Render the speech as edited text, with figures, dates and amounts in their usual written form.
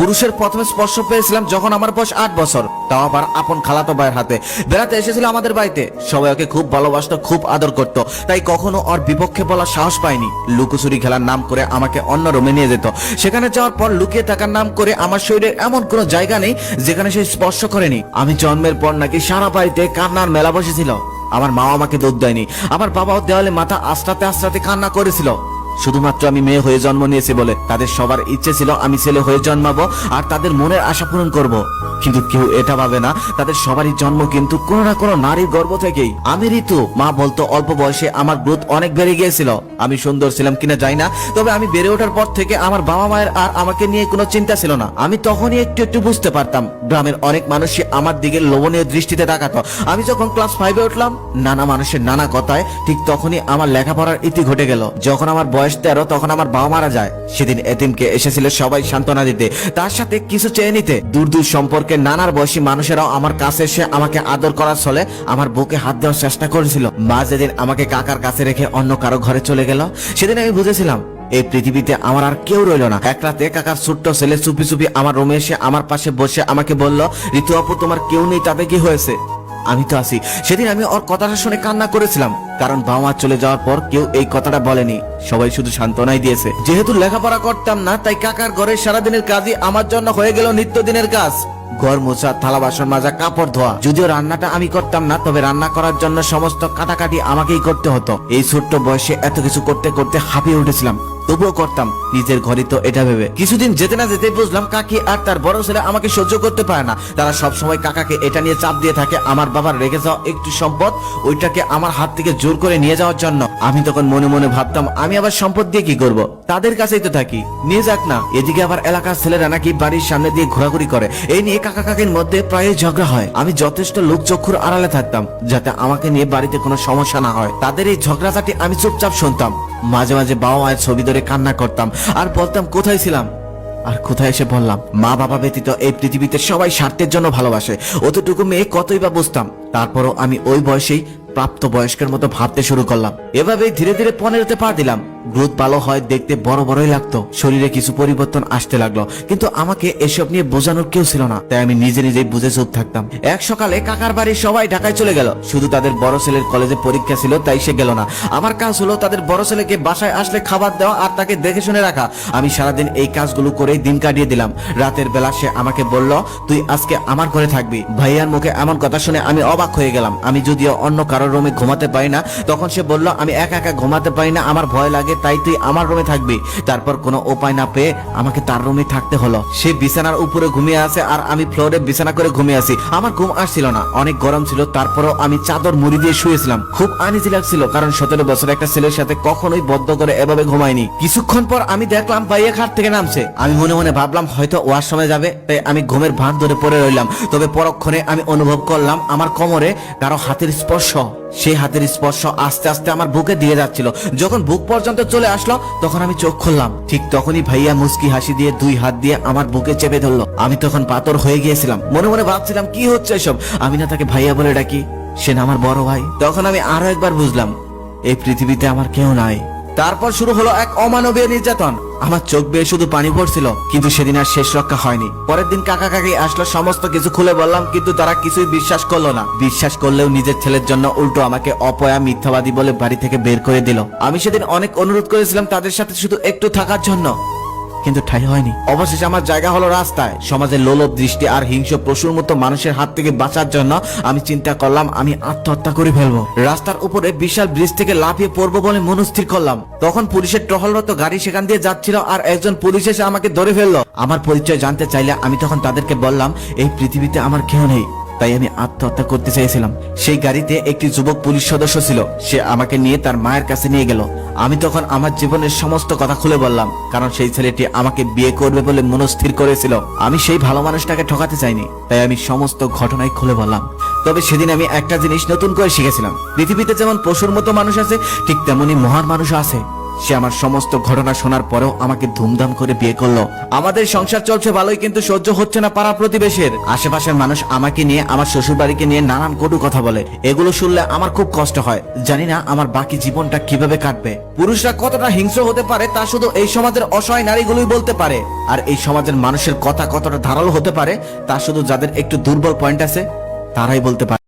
পুরুষের প্রথম স্পর্শ পেয়েছিলাম যখন আমার বয়স 8 বছর, তাও আবার আপন খালাতো ভাইয়ের হাতে। বেড়াতে এসেছিল আমাদের বাড়িতে, সবাই ওকে খুব ভালোবাসতো, খুব আদর করত, তাই কখনো ওর বিপক্ষে বলার সাহস পাইনি। লুকোচুরি খেলার নাম করে আমাকে অন্য রুমে নিয়ে যেত। সেখানে যাওয়ার পর লুকিয়ে থাকার নাম করে আমার শরীরের এমন কোনো জায়গা নেই যেখানে সে স্পর্শ করেনি। আমি জন্মের পর নাকি সারা বাড়িতে কান্নার মেলা বসেছিল। আমার মা আমাকে দুধ দেয়নি, আমার বাবাও দেওয়ালে মাথা আস্তাতে আস্তাতে কান্না করেছিল। শুধুমাত্র আমি মেয়ে হয়ে জন্ম নিয়েছি বলে তাদের সবার ইচ্ছে ছিল আমি ছেলে হয়ে জন্মাবো আর তাদের মনের আশা পূরণ করব। কিন্তু কেউ এটা ভাবে না তাদের সবারই জন্ম কিন্তু কোনো না কোনো নারীর গর্ভ থেকেই। আমি ঋতু, মা বলতো অল্প বয়সে আমার গ্রোথ অনেক বেড়ে গিয়েছিল। আমি সুন্দর ছিলাম কিনা জানি না, তবে আমি বেড়ে ওঠার পর থেকে আমার বাবা মায়ের আর আমাকে নিয়ে কোনো চিন্তা ছিল না। আমি তখনই একটু একটু বুঝতে পারতাম গ্রামের অনেক মানুষই আমার দিকে লোভনীয় দৃষ্টিতে তাকাতো। আমি যখন ক্লাস 5-এ উঠলাম, নানা মানুষের নানা কথায়, ঠিক তখনই আমার লেখাপড়ার ইতি ঘটে গেল। যখন আমার বয়স 13 তখন আমার বাবা মারা যায়। সেদিন এতিমকে এসেছিল সবাই সান্ত্বনা দিতে, তার সাথে কিছু চেয়ে নিতে। দূর দূর সম্পর্কে নানার বয়সী মানুষেরাও আমার কাছে এসে আমাকে আদর করার ছলে আমার বুকে হাত দেওয়ার চেষ্টা করেছিল। মা যেদিন আমাকে কাকার কাছে রেখে অন্য কারো ঘরে চলে গেল, সেদিন আমি বুঝেছিলাম এই পৃথিবীতে আমার আর কেউ রইল না। এক রাতে কাকার ছোট্ট ছেলে চুপি চুপি আমার রুমে এসে আমার পাশে বসে আমাকে বলল, ঋতু আপু তোমার কেউ নেই, তাতে কি হয়েছে? আমি তো আছি। সেদিন আমি ওর কথাটা শুনে কান্না করেছিলাম, কারণ বাবা মা চলে যাওয়ার পর কেউ এই কথাটা বলেনি, সবাই শুধু সান্ত্বনাই দিয়েছে। যেহেতু লেখাপড়া করতাম না, তাই কাকার ঘরে সারাদিনের কাজই আমার জন্য হয়ে গেল নিত্যদিনের কাজ। ঘর মোছা, থালা বাসন মাজা, কাপড় ধোয়া। যদিও রান্নাটা আমি করতাম না, তবে রান্না করার জন্য সমস্ত কাটাকাটি আমাকেই করতে হতো। এই ছোট্ট বয়সে এত কিছু করতে করতে হাঁপিয়ে উঠেছিলাম, তবুও করতাম নিজের ঘরে তো এটা ভেবে। কিছুদিন যেতে না যেতে বুঝলাম কাকি আর তার বড় ছেলে আমাকে সহ্য করতে পারে না। তারা সবসময় কাকাকে এটা নিয়ে চাপ দিয়ে থাকে আমার বাবার রেখে যাওয়া একটু সম্পদ, ওইটাকে আমার হাত থেকে জোর করে নিয়ে যাওয়ার জন্য। আমি তখন মনে মনে ভাবতাম আমি আবার সম্পদ দিয়ে কি করব, তাদের কাছেই তো থাকি, নিয়ে যাক না। এদিকে আবার এলাকার ছেলেরা নাকি বাড়ির সামনে দিয়ে ঘোরাঘুরি করে, এই নিয়ে কাকা কাকির মধ্যে প্রায় ঝগড়া হয়। আমি যথেষ্ট লোক চক্ষুর আড়ালে থাকতাম যাতে আমাকে নিয়ে বাড়িতে কোনো সমস্যা না হয়। তাদের এই ঝগড়াঝাটি আমি চুপচাপ শুনতাম। মাঝে মাঝে বাবা মায়ের ছবি ধরে কান্না করতাম আর বলতাম কোথায় ছিলাম আর কোথায় এসে বললাম। মা বাবা ব্যতীত এই পৃথিবীতে সবাই স্বার্থের জন্য ভালোবাসে, অতটুকু মেয়ে কতই বা বুঝতাম। তারপরও আমি ওই বয়সেই প্রাপ্ত বয়স্কের মতো ভাবতে শুরু করলাম। এভাবেই ধীরে ধীরে 15-তে পা দিলাম। গ্রোথ ভালো হয়, দেখতে বড় বড়ই লাগতো, শরীরে কিছু পরিবর্তন আসতে লাগলো, কিন্তু আমাকে এসব নিয়ে বোঝানোর কেউ ছিল না, তাই আমি নিজে নিজেই বুঝে চুপ থাকতাম। এক সকালে কাকার বাড়ির সবাই ঢাকায় চলে গেল, শুধু তাদের বড় ছেলের কলেজে পরীক্ষা ছিল তাই সে গেল না। আমার কাজ হলো তাদের বড় ছেলেকে বাসায় আসলে খাবার দেওয়া আর তাকে দেখে শুনে রাখা। আমি সারাদিন এই কাজগুলো করেই দিন কাটিয়ে দিলাম। রাতের বেলা সে আমাকে বলল, তুই আজকে আমার ঘরে থাকবি। ভাইয়ার মুখে এমন কথা শুনে আমি অবাক হয়ে গেলাম। আমি যদিও অন্য কারোর রুমে ঘুমাতে পারি না, তখন সে বলল আমি একা একা ঘুমাতে পারি না, আমার ভয় লাগে, তাই তুই আমার রুমে থাকবি। তারপর কোনো উপায় না পেয়ে আমাকে তার রুমে থাকতে হলো। সে বিছানার উপরে ঘুমিয়ে আছে আর আমি ফ্লোরে বিছানা করে ঘুমিয়ে আছি। আমার ঘুম আসছিল না, অনেক গরম ছিল, তারপরও আমি চাদর মুড়ি দিয়ে শুয়েছিলাম। খুব আনইজি লাগছিল, কারণ 17 বছর একটা ছেলের সাথে কখনোই বদ্ধ করে এভাবে ঘুমাইনি। কিছুক্ষণ পর আমি দেখলাম ভাইয়া খাট থেকে নামছে। আমি মনে মনে ভাবলাম হয়তো ওয়ার সময় যাবে, তাই আমি ঘুমের ভান ধরে পড়ে রইলাম। তবে পরক্ষণে আমি অনুভব করলাম আমার কোমরে কারো হাতের স্পর্শ। সেই হাতের স্পর্শ আস্তে আস্তে আমার বুকে দিয়ে যাচ্ছিল। যখন বুক পর্যন্ত চলে আসলো তখন আমি চোখ খুললাম। ঠিক তখনই ভাইয়া মুস্কি হাসি দিয়ে 2 হাত দিয়ে আমার বুকে চেপে ধরলো। আমি তখন পাথর হয়ে গিয়েছিলাম, মনে মনে ভাবছিলাম কি হচ্ছে এসব। আমি না তাকে ভাইয়া বলে ডাকি, সে না আমার বড় ভাই। তখন আমি আরো একবার বুঝলাম এই পৃথিবীতে আমার কেউ নাই। তারপর শুরু হলো এক অমানবীয় নির্যাতন। আমার চোখ বেয়ে শুধু পানি পড়ছিল, কিন্তু সেদিন আর শেষ রক্ষা হয়নি। পরের দিন কাকা কাকি আসলো, সমস্ত কিছু খুলে বললাম, কিন্তু তারা কিছুই বিশ্বাস করলো না। বিশ্বাস করলেও নিজের ছেলের জন্য উল্টো আমাকে অপয়া মিথ্যাবাদী বলে বাড়ি থেকে বের করে দিল। আমি সেদিন অনেক অনুরোধ করেছিলাম তাদের সাথে শুধু একটু থাকার জন্য, কিন্তু ঠাই হয়নি। অবশেষে আমার জায়গা হলো রাস্তায়। সমাজের লোলভ দৃষ্টি আর হিংস্র পশুর মতো মানুষের হাত থেকে বাঁচার জন্য আমি চিন্তা করলাম আমি আত্মহত্যা করে ফেলবো। রাস্তার উপরে বিশাল ব্রিজ থেকে লাফিয়ে পড়বো বলে মনস্থির করলাম। তখন পুলিশের টহলরত গাড়ি সেখান দিয়ে যাচ্ছিল আর একজন পুলিশ এসে আমাকে ধরে ফেললো। আমার পরিচয় জানতে চাইলে আমি তখন তাদেরকে বললাম এই পৃথিবীতে আমার কেউ নেই, তাই আমি আত্মহত্যা করতে চাইছিলাম। সেই গাড়িতে একটি যুবক পুলিশ সদস্য ছিল, সে আমাকে নিয়ে তার মায়ের কাছে নিয়ে গেল। আমি তখন আমার জীবনের সমস্ত কথা খুলে বললাম, কারণ সেই ছেলেটি আমাকে বিয়ে করবে বলে মনস্থির করেছিল। আমি সেই ভালো মানুষটাকে ঠকাতে চাইনি, তাই আমি সমস্ত ঘটনাই খুলে বললাম। তবে সেদিন আমি একটা জিনিস নতুন করে শিখেছিলাম, পৃথিবীতে যেমন পশুর মতো মানুষ আছে, ঠিক তেমনি মহান মানুষ আছে। সে আমার সমস্ত ঘটনা শোনার পরেও আমাকে ধুমধাম করে বিয়ে করলো। আমাদের সংসার চলছে ভালোই, কিন্তু সহ্য হচ্ছে না পাড়া প্রতিবেশের আশেপাশের মানুষ আমাকে নিয়ে, আমার শ্বশুর বাড়িকে নিয়ে নানান কটু কথা বলে। এগুলো শুনলে আমার খুব কষ্ট হয়। জানি না আমার বাকি জীবনটা কিভাবে কাটবে। পুরুষরা কতটা হিংস্র হতে পারে তা শুধু এই সমাজের অসহায় নারীগুলোই বলতে পারে। আর এই সমাজের মানুষের কথা কতটা ধারালো হতে পারে তা শুধু যাদের একটু দুর্বল পয়েন্ট আছে তারাই বলতে পারে।